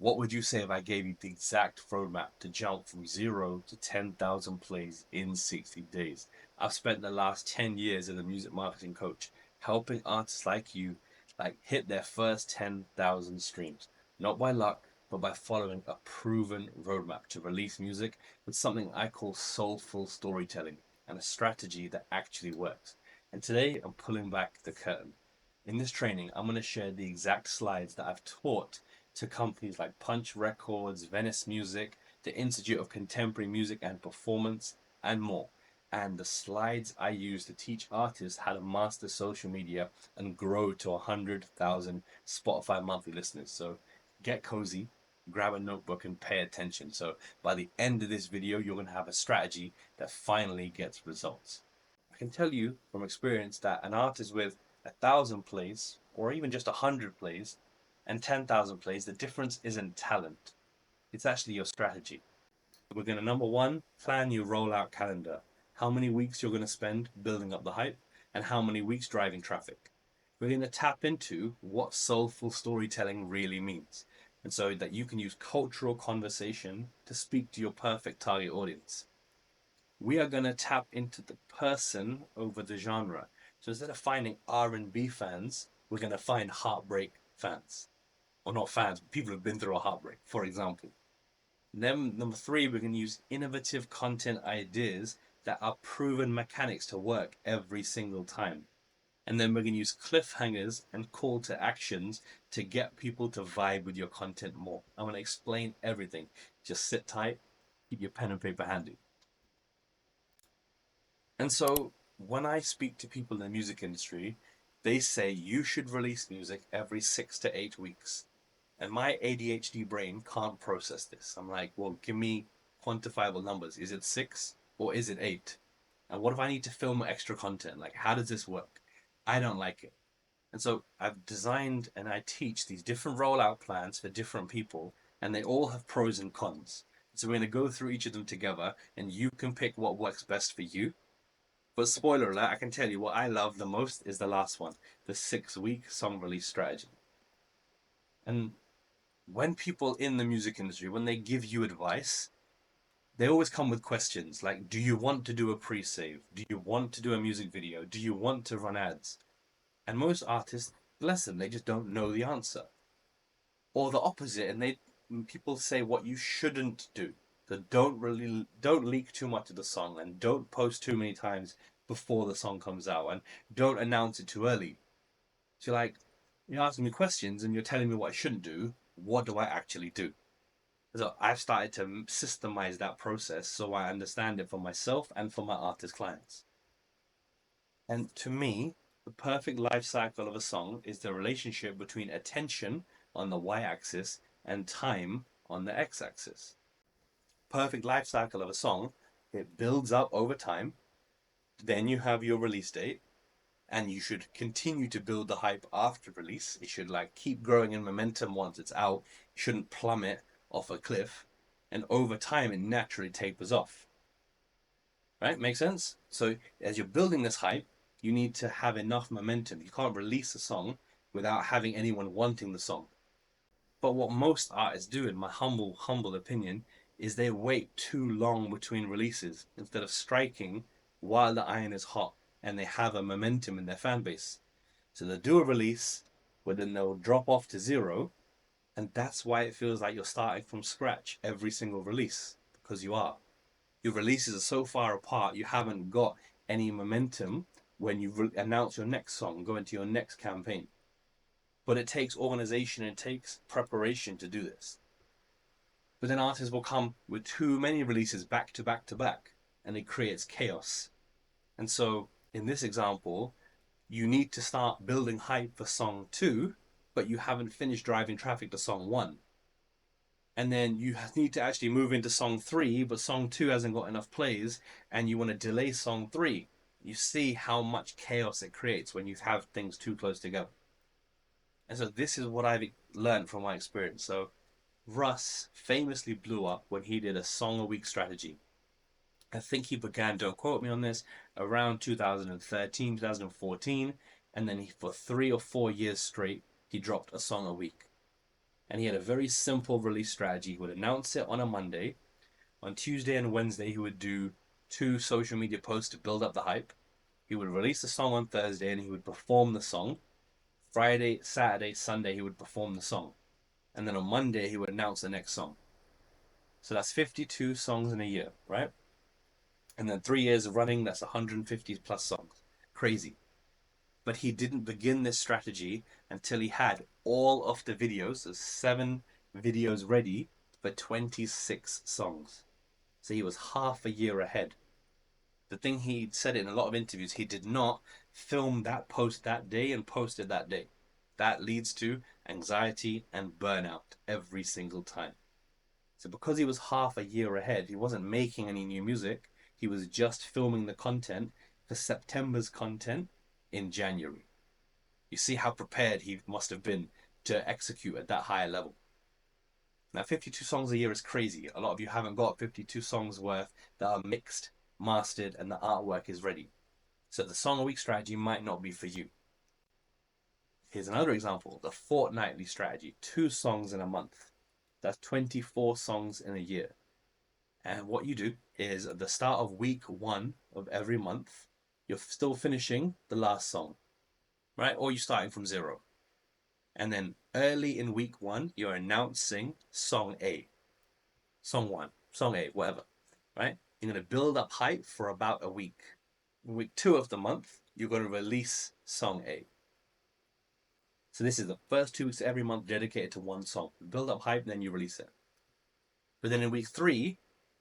What would you say if I gave you the exact roadmap to jump from 0 to 10,000 plays in 60 days? I've spent the last 10 years as a music marketing coach, helping artists like you hit their first 10,000 streams, not by luck, but by following a proven roadmap to release music with something I call soulful storytelling and a strategy that actually works. And today I'm pulling back the curtain. In this training, I'm going to share the exact slides that I've taught to companies like Punch Records, Venice Music, the Institute of Contemporary Music and Performance, and more. And the slides I use to teach artists how to master social media and grow to 100,000 Spotify monthly listeners. So get cozy, grab a notebook, and pay attention. So by the end of this video, you're going to have a strategy that finally gets results. I can tell you from experience that an artist with 1,000 plays, or even just 100 plays, and 10,000 plays, the difference isn't talent. It's actually your strategy. We're going to, number one, plan your rollout calendar. How many weeks you're going to spend building up the hype, and how many weeks driving traffic. We're going to tap into what soulful storytelling really means, and so that you can use cultural conversation to speak to your perfect target audience. We are going to tap into the person over the genre. So instead of finding R&B fans, we're going to find heartbreak fans. Or not fans, but people who've been through a heartbreak, for example. Then number three, we're going to use innovative content ideas that are proven mechanics to work every single time. And then we're going to use cliffhangers and call to actions to get people to vibe with your content more. I'm going to explain everything. Just sit tight, keep your pen and paper handy. And so when I speak to people in the music industry, they say you should release music every 6 to 8 weeks. And my ADHD brain can't process this. I'm like, well, give me quantifiable numbers. Is it 6 or is it 8? And what if I need to film extra content? Like, how does this work? I don't like it. And so I've designed and I teach these different rollout plans for different people, and they all have pros and cons. So we're going to go through each of them together, and you can pick what works best for you. But spoiler alert, I can tell you what I love the most is the last one, the 6 week song release strategy. And when people in the music industry, when they give you advice, they always come with questions like, do you want to do a pre-save? Do you want to do a music video? Do you want to run ads? And most artists, bless them, they just don't know the answer. Or the opposite, and people say what you shouldn't do. So don't leak too much of the song, and don't post too many times before the song comes out, and don't announce it too early. So you're asking me questions and you're telling me what I shouldn't do. What do I actually do? So I've started to systemize that process so I understand it for myself and for my artist clients. And to me, the perfect life cycle of a song is the relationship between attention on the y-axis and time on the x-axis. Perfect life cycle of a song, it builds up over time, then you have your release date, and you should continue to build the hype after release. It should keep growing in momentum once it's out. It shouldn't plummet off a cliff, and over time it naturally tapers off. Right? Make sense? So as you're building this hype, you need to have enough momentum. You can't release a song without having anyone wanting the song. But what most artists do, in my humble opinion, is they wait too long between releases instead of striking while the iron is hot and they have a momentum in their fan base. So they'll do a release, but then they'll drop off to zero, and that's why it feels like you're starting from scratch every single release, because you are. Your releases are so far apart, you haven't got any momentum when you announce your next song, go into your next campaign. But it takes organization, it takes preparation to do this. But then artists will come with too many releases back to back to back, and it creates chaos. And so in this example, you need to start building hype for song 2, but you haven't finished driving traffic to song 1. And then you need to actually move into song 3, but song 2 hasn't got enough plays, and you want to delay song 3. You see how much chaos it creates when you have things too close together. And so this is what I've learned from my experience. So Russ famously blew up when he did a song a week strategy. I think he began, don't quote me on this, around 2013, 2014, and then for 3 or 4 years straight, he dropped a song a week. And he had a very simple release strategy. He would announce it on a Monday. On Tuesday and Wednesday, he would do 2 social media posts to build up the hype. He would release the song on Thursday and he would perform the song. Friday, Saturday, Sunday, he would perform the song. And then on Monday, he would announce the next song. So that's 52 songs in a year, right? And then 3 years of running, that's 150 plus songs. Crazy. But he didn't begin this strategy until he had all of the videos, the 7 videos ready for 26 songs. So he was half a year ahead. The thing he said in a lot of interviews, he did not film that post that day and post it that day. That leads to anxiety and burnout every single time. So because he was half a year ahead, he wasn't making any new music. He was just filming the content for September's content in January. You see how prepared he must have been to execute at that higher level. Now, 52 songs a year is crazy. A lot of you haven't got 52 songs worth that are mixed, mastered, and the artwork is ready. So the song a week strategy might not be for you. Here's another example, the fortnightly strategy, 2 songs in a month. That's 24 songs in a year. And what you do is at the start of week 1 of every month, you're still finishing the last song, right? Or you're starting from 0. And then early in week 1, you're announcing song A, song 1, song A, whatever, right? You're going to build up hype for about a week. In week 2 of the month, you're going to release song A. So this is the first 2 weeks of every month dedicated to one song. You build up hype, then you release it. But then in week 3,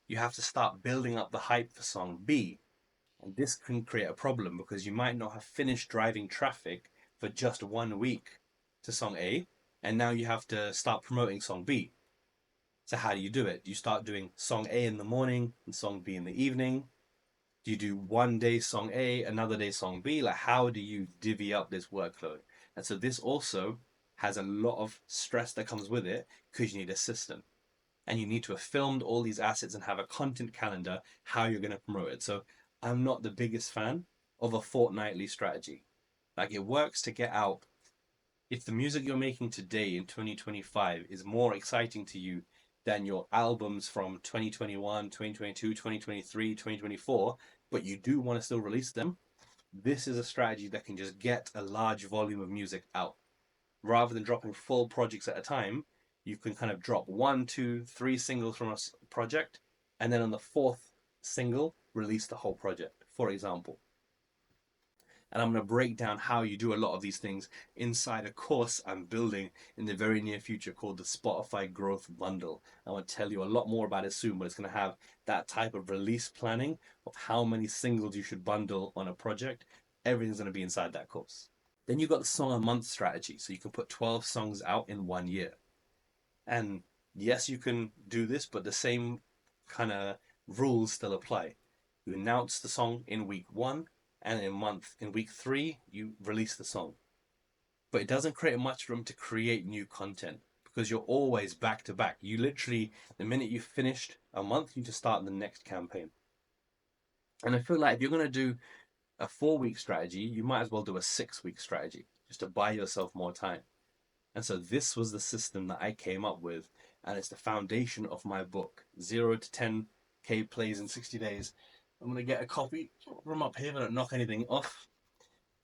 you have to start building up the hype for song B. And this can create a problem because you might not have finished driving traffic for just 1 week to song A, and now you have to start promoting song B. So how do you do it? Do you start doing song A in the morning and song B in the evening? Do you do one day song A, another day song B? Like, how do you divvy up this workload? And so this also has a lot of stress that comes with it because you need a system. And you need to have filmed all these assets and have a content calendar how you're going to promote it. So I'm not the biggest fan of a fortnightly strategy. Like, it works to get out. If the music you're making today in 2025 is more exciting to you than your albums from 2021, 2022, 2023, 2024, but you do want to still release them, this is a strategy that can just get a large volume of music out. Rather than dropping full projects at a time, you can kind of drop 1, 2, 3 singles from a project, and then on the 4th single, release the whole project, for example. And I'm going to break down how you do a lot of these things inside a course I'm building in the very near future called the Spotify Growth Bundle. I want to tell you a lot more about it soon, but it's going to have that type of release planning of how many singles you should bundle on a project. Everything's going to be inside that course. Then you've got the song a month strategy. So you can put 12 songs out in 1 year. And yes, you can do this, but the same kind of rules still apply. You announce the song in week 1, and in week 3, you release the song. But it doesn't create much room to create new content because you're always back to back. You literally, the minute you finished a month, you just start the next campaign. And I feel like if you're going to do a 4-week strategy, you might as well do a 6-week strategy just to buy yourself more time. And so this was the system that I came up with, and it's the foundation of my book, 0 to 10K plays in 60 days. I'm going to get a copy from up here, but don't knock anything off.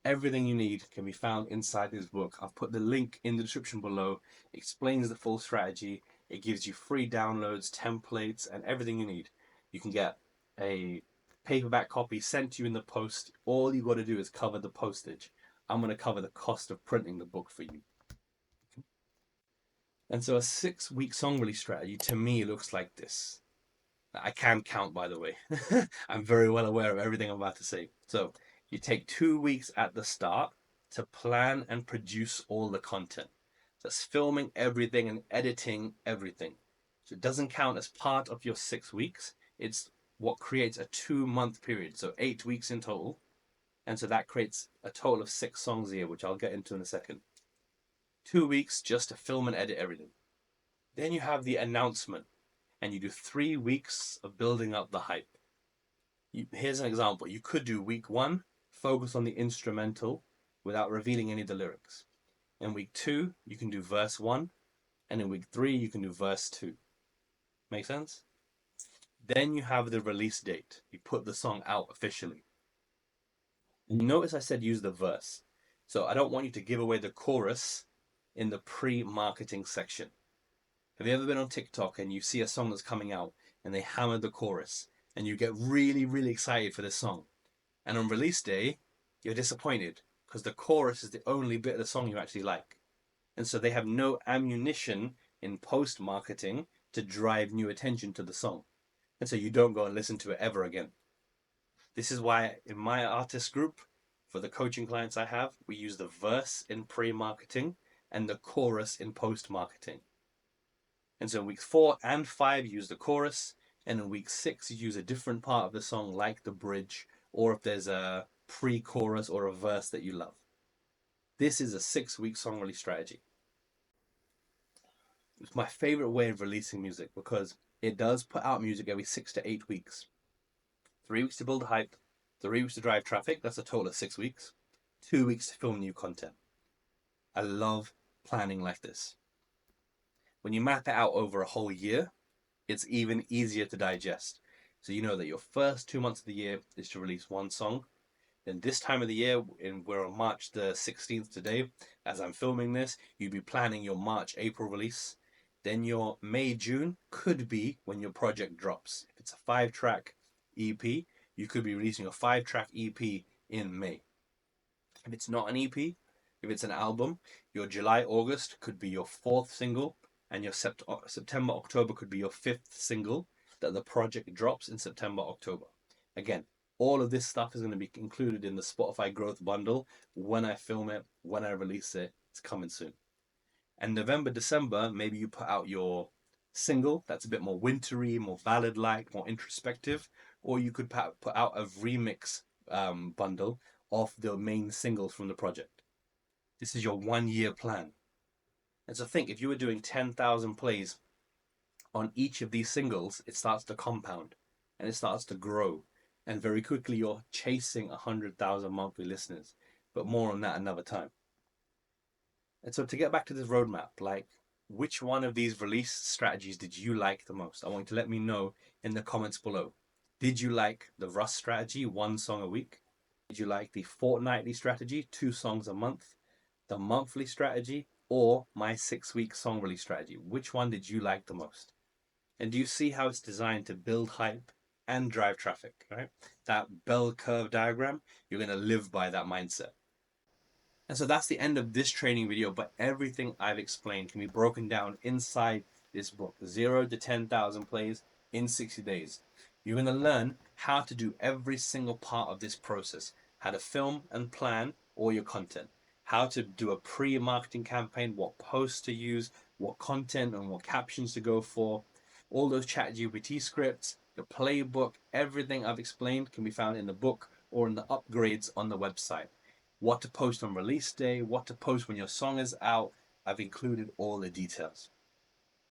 Everything you need can be found inside this book. I've put the link in the description below. It explains the full strategy. It gives you free downloads, templates, and everything you need. You can get a paperback copy sent to you in the post. All you got to do is cover the postage. I'm going to cover the cost of printing the book for you. And so a 6-week song release strategy to me looks like this. I can count, by the way. I'm very well aware of everything I'm about to say. So you take 2 weeks at the start to plan and produce all the content. That's filming everything and editing everything. So it doesn't count as part of your 6 weeks. It's what creates a 2-month period. So 8 weeks in total. And so that creates a total of 6 songs a year, which I'll get into in a second. 2 weeks just to film and edit everything. Then you have the announcement, and you do 3 weeks of building up the hype. Here's an example. You could do week 1, focus on the instrumental without revealing any of the lyrics. In week 2, you can do verse 1, And in week 3, you can do verse 2. Make sense? Then you have the release date. You put the song out officially. And notice I said use the verse. So I don't want you to give away the chorus in the pre-marketing section. Have you ever been on TikTok and you see a song that's coming out and they hammer the chorus and you get really, really excited for this song? And on release day, you're disappointed because the chorus is the only bit of the song you actually like. And so they have no ammunition in post-marketing to drive new attention to the song. And so you don't go and listen to it ever again. This is why in my artist group, for the coaching clients I have, we use the verse in pre-marketing and the chorus in post-marketing. And so in weeks 4 and 5, you use the chorus. And in week 6, you use a different part of the song, like the bridge, or if there's a pre-chorus or a verse that you love. This is a 6-week song release strategy. It's my favorite way of releasing music because it does put out music every 6 to 8 weeks. 3 weeks to build hype, 3 weeks to drive traffic, that's a total of 6 weeks. 2 weeks to film new content. I love planning like this. When you map it out over a whole year, it's even easier to digest. So you know that your first 2 months of the year is to release one song. Then this time of the year, we're on March the 16th today, as I'm filming this, you'd be planning your March, April release. Then your May, June could be when your project drops. If it's a 5-track EP, you could be releasing a 5-track EP in May. If it's not an EP, if it's an album, your July, August could be your 4th single, and your September, October could be your 5th single that the project drops in September, October. Again, all of this stuff is going to be included in the Spotify Growth Bundle when I film it, when I release it. It's coming soon. And November, December, maybe you put out your single that's a bit more wintry, more ballad-like, more introspective, or you could put out a remix bundle of the main singles from the project. This is your 1-year plan. And so think, if you were doing 10,000 plays on each of these singles, it starts to compound and it starts to grow. And very quickly, you're chasing 100,000 monthly listeners. But more on that another time. And so to get back to this roadmap, like, which one of these release strategies did you like the most? I want you to let me know in the comments below. Did you like the Rust strategy, 1 song a week? Did you like the fortnightly strategy, 2 songs a month? The monthly strategy, or my 6-week song release strategy? Which one did you like the most? And do you see how it's designed to build hype and drive traffic, right? That bell curve diagram, you're going to live by that mindset. And so that's the end of this training video, but everything I've explained can be broken down inside this book, 0 to 10,000 plays in 60 days. You're going to learn how to do every single part of this process, how to film and plan all your content, how to do a pre-marketing campaign, what posts to use, what content and what captions to go for, all those ChatGPT scripts, the playbook, everything I've explained can be found in the book or in the upgrades on the website. What to post on release day, what to post when your song is out. I've included all the details.